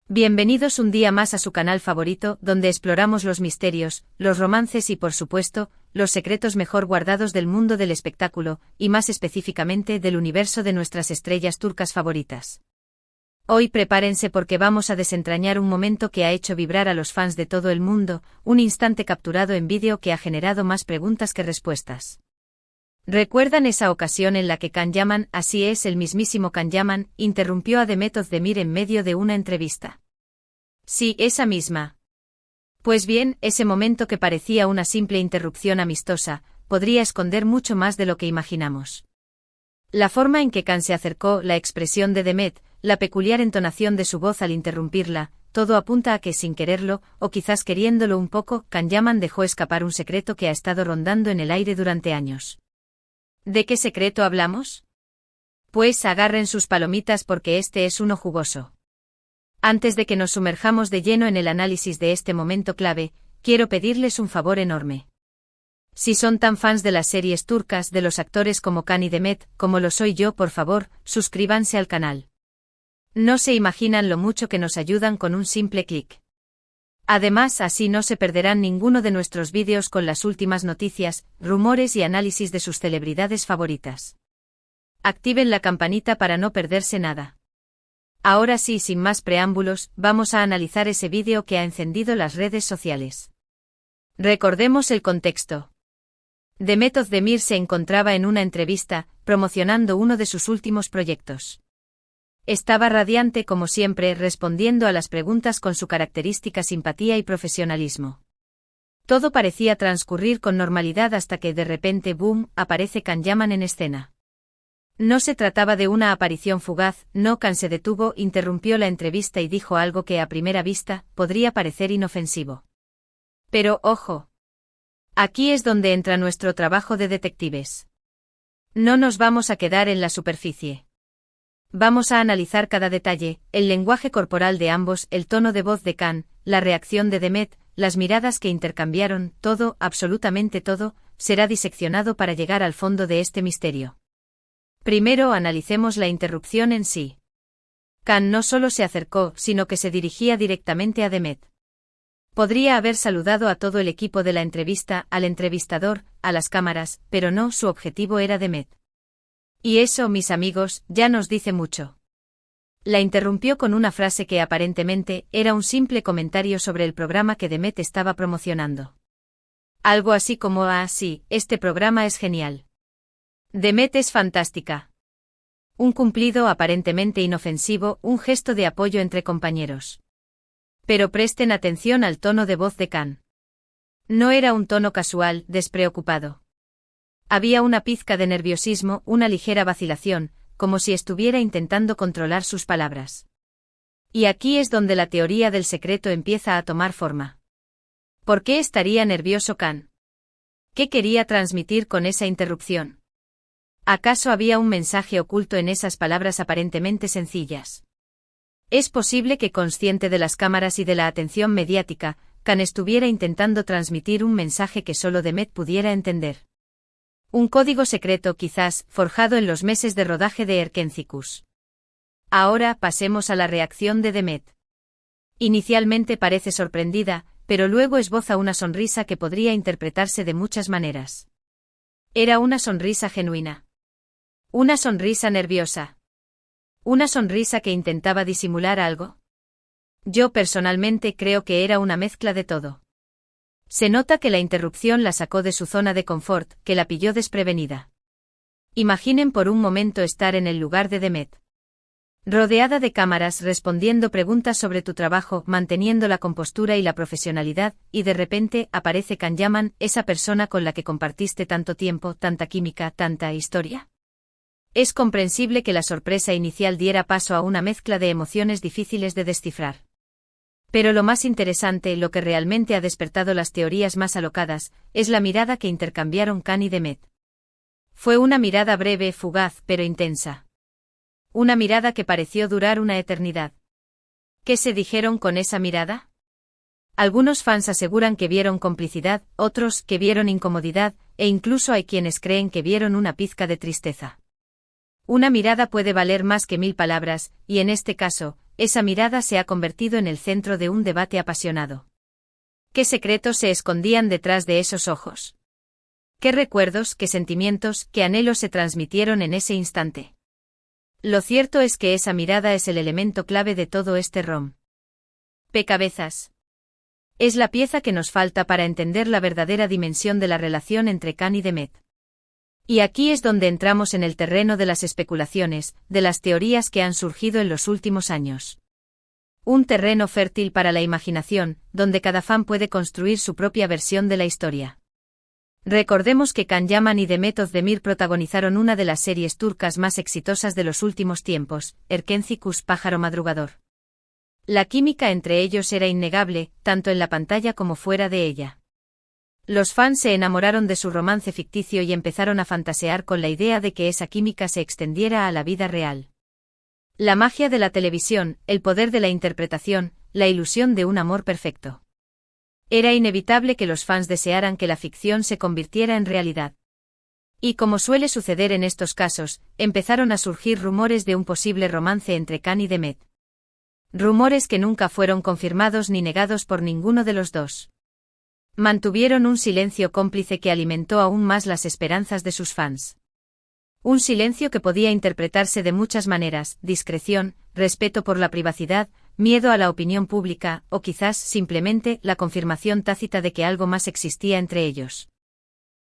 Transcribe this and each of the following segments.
Bienvenidos un día más a su canal favorito, donde exploramos los misterios, los romances y, por supuesto, los secretos mejor guardados del mundo del espectáculo, y más específicamente del universo de nuestras estrellas turcas favoritas. Hoy prepárense porque vamos a desentrañar un momento que ha hecho vibrar a los fans de todo el mundo, un instante capturado en vídeo que ha generado más preguntas que respuestas. ¿Recuerdan esa ocasión en la que Can Yaman, así es, el mismísimo Can Yaman, interrumpió a Demet Özdemir en medio de una entrevista? Sí, esa misma. Pues bien, ese momento que parecía una simple interrupción amistosa, podría esconder mucho más de lo que imaginamos. La forma en que Can se acercó, la expresión de Demet, la peculiar entonación de su voz al interrumpirla, todo apunta a que sin quererlo, o quizás queriéndolo un poco, Can Yaman dejó escapar un secreto que ha estado rondando en el aire durante años. ¿De qué secreto hablamos? Pues agarren sus palomitas porque este es uno jugoso. Antes de que nos sumerjamos de lleno en el análisis de este momento clave, quiero pedirles un favor enorme. Si son tan fans de las series turcas, de los actores como Can y Demet, como lo soy yo, por favor, suscríbanse al canal. No se imaginan lo mucho que nos ayudan con un simple clic. Además, así no se perderán ninguno de nuestros vídeos con las últimas noticias, rumores y análisis de sus celebridades favoritas. Activen la campanita para no perderse nada. Ahora sí, sin más preámbulos, vamos a analizar ese vídeo que ha encendido las redes sociales. Recordemos el contexto. Demet Özdemir se encontraba en una entrevista, promocionando uno de sus últimos proyectos. Estaba radiante como siempre, respondiendo a las preguntas con su característica simpatía y profesionalismo. Todo parecía transcurrir con normalidad hasta que de repente, ¡boom!, aparece Can Yaman en escena. No se trataba de una aparición fugaz, no. Can se detuvo, interrumpió la entrevista y dijo algo que a primera vista podría parecer inofensivo. Pero, ojo. Aquí es donde entra nuestro trabajo de detectives. No nos vamos a quedar en la superficie. Vamos a analizar cada detalle, el lenguaje corporal de ambos, el tono de voz de Can, la reacción de Demet, las miradas que intercambiaron, todo, absolutamente todo, será diseccionado para llegar al fondo de este misterio. Primero analicemos la interrupción en sí. Can no solo se acercó, sino que se dirigía directamente a Demet. Podría haber saludado a todo el equipo de la entrevista, al entrevistador, a las cámaras, pero no, su objetivo era Demet. Y eso, mis amigos, ya nos dice mucho. La interrumpió con una frase que aparentemente era un simple comentario sobre el programa que Demet estaba promocionando. Algo así como: ah, sí, este programa es genial. Demet es fantástica. Un cumplido aparentemente inofensivo, un gesto de apoyo entre compañeros. Pero presten atención al tono de voz de Can. No era un tono casual, despreocupado. Había una pizca de nerviosismo, una ligera vacilación, como si estuviera intentando controlar sus palabras. Y aquí es donde la teoría del secreto empieza a tomar forma. ¿Por qué estaría nervioso Can? ¿Qué quería transmitir con esa interrupción? ¿Acaso había un mensaje oculto en esas palabras aparentemente sencillas? Es posible que, consciente de las cámaras y de la atención mediática, Can estuviera intentando transmitir un mensaje que solo Demet pudiera entender. Un código secreto quizás, forjado en los meses de rodaje de Erkencikus. Ahora pasemos a la reacción de Demet. Inicialmente parece sorprendida, pero luego esboza una sonrisa que podría interpretarse de muchas maneras. Era una sonrisa genuina. Una sonrisa nerviosa. Una sonrisa que intentaba disimular algo. Yo personalmente creo que era una mezcla de todo. Se nota que la interrupción la sacó de su zona de confort, que la pilló desprevenida. Imaginen por un momento estar en el lugar de Demet. Rodeada de cámaras, respondiendo preguntas sobre tu trabajo, manteniendo la compostura y la profesionalidad, y de repente aparece Can Yaman, esa persona con la que compartiste tanto tiempo, tanta química, tanta historia. Es comprensible que la sorpresa inicial diera paso a una mezcla de emociones difíciles de descifrar. Pero lo más interesante, lo que realmente ha despertado las teorías más alocadas, es la mirada que intercambiaron Can y Demet. Fue una mirada breve, fugaz, pero intensa. Una mirada que pareció durar una eternidad. ¿Qué se dijeron con esa mirada? Algunos fans aseguran que vieron complicidad, otros que vieron incomodidad, e incluso hay quienes creen que vieron una pizca de tristeza. Una mirada puede valer más que 1000 palabras, y en este caso, esa mirada se ha convertido en el centro de un debate apasionado. ¿Qué secretos se escondían detrás de esos ojos? ¿Qué recuerdos, qué sentimientos, qué anhelos se transmitieron en ese instante? Lo cierto es que esa mirada es el elemento clave de todo este rompecabezas. Es la pieza que nos falta para entender la verdadera dimensión de la relación entre Khan y Demet. Y aquí es donde entramos en el terreno de las especulaciones, de las teorías que han surgido en los últimos años. Un terreno fértil para la imaginación, donde cada fan puede construir su propia versión de la historia. Recordemos que Can Yaman y Demet Özdemir protagonizaron una de las series turcas más exitosas de los últimos tiempos, Erkenci Kuş Pájaro Madrugador. La química entre ellos era innegable, tanto en la pantalla como fuera de ella. Los fans se enamoraron de su romance ficticio y empezaron a fantasear con la idea de que esa química se extendiera a la vida real. La magia de la televisión, el poder de la interpretación, la ilusión de un amor perfecto. Era inevitable que los fans desearan que la ficción se convirtiera en realidad. Y como suele suceder en estos casos, empezaron a surgir rumores de un posible romance entre Khan y Demet. Rumores que nunca fueron confirmados ni negados por ninguno de los dos. Mantuvieron un silencio cómplice que alimentó aún más las esperanzas de sus fans. Un silencio que podía interpretarse de muchas maneras: discreción, respeto por la privacidad, miedo a la opinión pública, o quizás simplemente la confirmación tácita de que algo más existía entre ellos.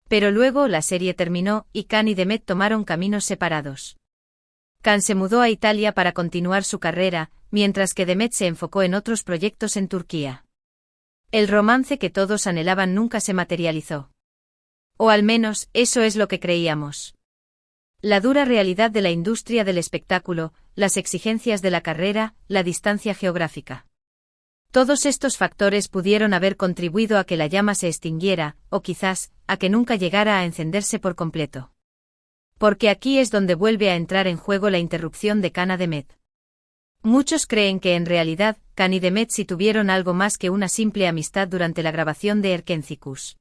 Pero luego la serie terminó, y Khan y Demet tomaron caminos separados. Khan se mudó a Italia para continuar su carrera, mientras que Demet se enfocó en otros proyectos en Turquía. El romance que todos anhelaban nunca se materializó. O al menos, eso es lo que creíamos. La dura realidad de la industria del espectáculo, las exigencias de la carrera, la distancia geográfica. Todos estos factores pudieron haber contribuido a que la llama se extinguiera, o quizás, a que nunca llegara a encenderse por completo. Porque aquí es donde vuelve a entrar en juego la interrupción de Khan a Demet. Muchos creen que en realidad, Khan y Demet sí tuvieron algo más que una simple amistad durante la grabación de Erkenci Kuş.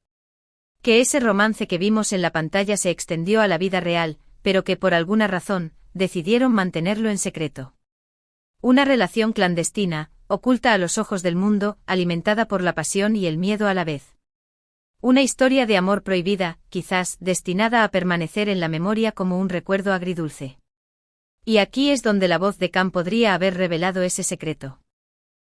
Que ese romance que vimos en la pantalla se extendió a la vida real, pero que por alguna razón, decidieron mantenerlo en secreto. Una relación clandestina, oculta a los ojos del mundo, alimentada por la pasión y el miedo a la vez. Una historia de amor prohibida, quizás destinada a permanecer en la memoria como un recuerdo agridulce. Y aquí es donde la voz de Khan podría haber revelado ese secreto.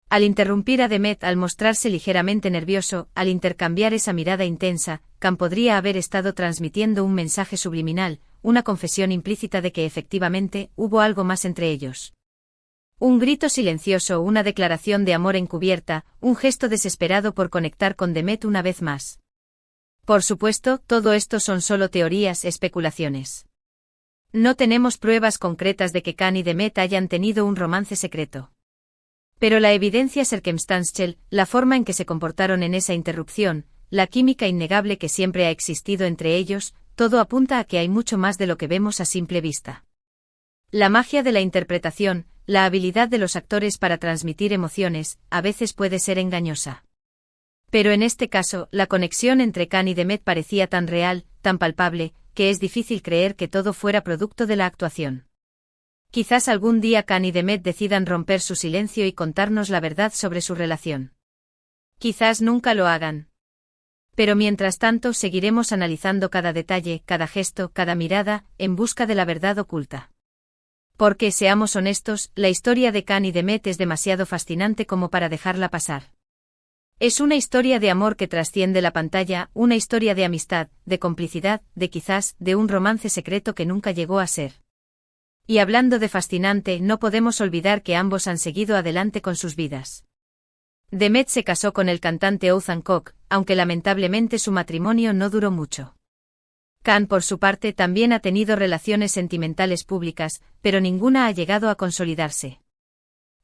Al interrumpir a Demet, al mostrarse ligeramente nervioso, al intercambiar esa mirada intensa, Khan podría haber estado transmitiendo un mensaje subliminal, una confesión implícita de que efectivamente hubo algo más entre ellos. Un grito silencioso, una declaración de amor encubierta, un gesto desesperado por conectar con Demet una vez más. Por supuesto, todo esto son solo teorías, especulaciones. No tenemos pruebas concretas de que Khan y Demet hayan tenido un romance secreto. Pero la evidencia circumstancial, la forma en que se comportaron en esa interrupción, la química innegable que siempre ha existido entre ellos, todo apunta a que hay mucho más de lo que vemos a simple vista. La magia de la interpretación, la habilidad de los actores para transmitir emociones, a veces puede ser engañosa. Pero en este caso, la conexión entre Khan y Demet parecía tan real, tan palpable, que es difícil creer que todo fuera producto de la actuación. Quizás algún día Khan y Demet decidan romper su silencio y contarnos la verdad sobre su relación. Quizás nunca lo hagan. Pero mientras tanto seguiremos analizando cada detalle, cada gesto, cada mirada, en busca de la verdad oculta. Porque, seamos honestos, la historia de Khan y Demet es demasiado fascinante como para dejarla pasar. Es una historia de amor que trasciende la pantalla, una historia de amistad, de complicidad, de quizás, de un romance secreto que nunca llegó a ser. Y hablando de fascinante, no podemos olvidar que ambos han seguido adelante con sus vidas. Demet se casó con el cantante Oğuzhan Koç, aunque lamentablemente su matrimonio no duró mucho. Khan, por su parte, también ha tenido relaciones sentimentales públicas, pero ninguna ha llegado a consolidarse.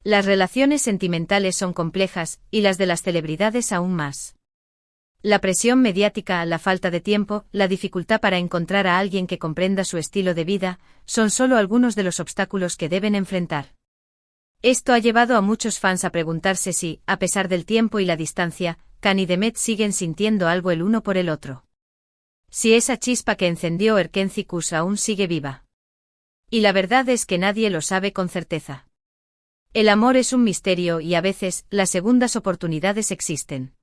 Las relaciones sentimentales son complejas, y las de las celebridades aún más. La presión mediática, la falta de tiempo, la dificultad para encontrar a alguien que comprenda su estilo de vida, son solo algunos de los obstáculos que deben enfrentar. Esto ha llevado a muchos fans a preguntarse si, a pesar del tiempo y la distancia, Khan y Demet siguen sintiendo algo el uno por el otro. Si esa chispa que encendió Erkenci Kuş aún sigue viva. Y la verdad es que nadie lo sabe con certeza. El amor es un misterio y a veces, las segundas oportunidades existen.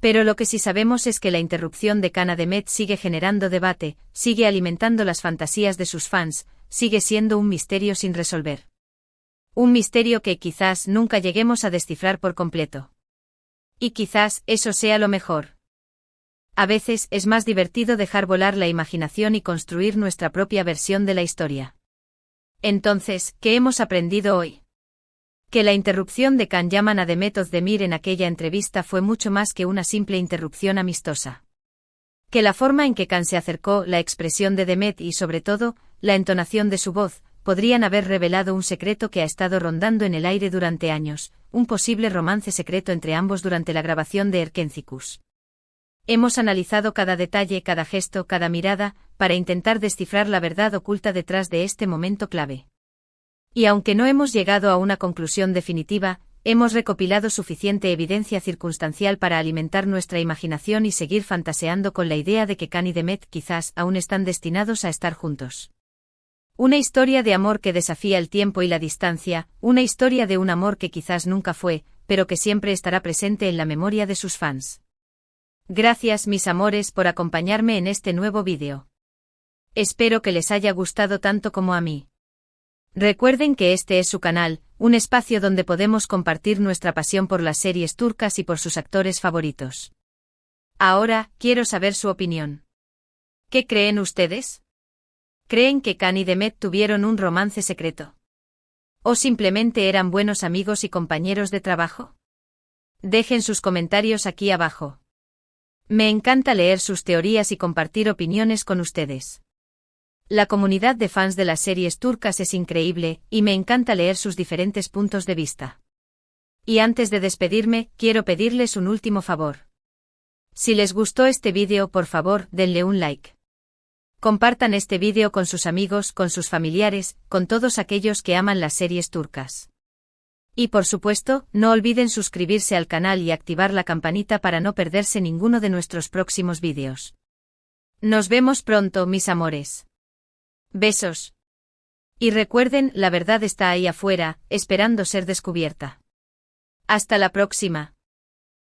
Pero lo que sí sabemos es que la interrupción de Kana Demet sigue generando debate, sigue alimentando las fantasías de sus fans, sigue siendo un misterio sin resolver. Un misterio que quizás nunca lleguemos a descifrar por completo. Y quizás eso sea lo mejor. A veces es más divertido dejar volar la imaginación y construir nuestra propia versión de la historia. Entonces, ¿qué hemos aprendido hoy? Que la interrupción de Can Yaman a Demet Özdemir en aquella entrevista fue mucho más que una simple interrupción amistosa. Que la forma en que Can se acercó, la expresión de Demet y sobre todo, la entonación de su voz, podrían haber revelado un secreto que ha estado rondando en el aire durante años, un posible romance secreto entre ambos durante la grabación de Erkencikus. Hemos analizado cada detalle, cada gesto, cada mirada, para intentar descifrar la verdad oculta detrás de este momento clave. Y aunque no hemos llegado a una conclusión definitiva, hemos recopilado suficiente evidencia circunstancial para alimentar nuestra imaginación y seguir fantaseando con la idea de que Can y Demet quizás aún están destinados a estar juntos. Una historia de amor que desafía el tiempo y la distancia, una historia de un amor que quizás nunca fue, pero que siempre estará presente en la memoria de sus fans. Gracias mis amores por acompañarme en este nuevo vídeo. Espero que les haya gustado tanto como a mí. Recuerden que este es su canal, un espacio donde podemos compartir nuestra pasión por las series turcas y por sus actores favoritos. Ahora, quiero saber su opinión. ¿Qué creen ustedes? ¿Creen que Can y Demet tuvieron un romance secreto? ¿O simplemente eran buenos amigos y compañeros de trabajo? Dejen sus comentarios aquí abajo. Me encanta leer sus teorías y compartir opiniones con ustedes. La comunidad de fans de las series turcas es increíble, y me encanta leer sus diferentes puntos de vista. Y antes de despedirme, quiero pedirles un último favor. Si les gustó este vídeo, por favor, denle un like. Compartan este vídeo con sus amigos, con sus familiares, con todos aquellos que aman las series turcas. Y por supuesto, no olviden suscribirse al canal y activar la campanita para no perderse ninguno de nuestros próximos vídeos. Nos vemos pronto, mis amores. Besos. Y recuerden, la verdad está ahí afuera, esperando ser descubierta. Hasta la próxima.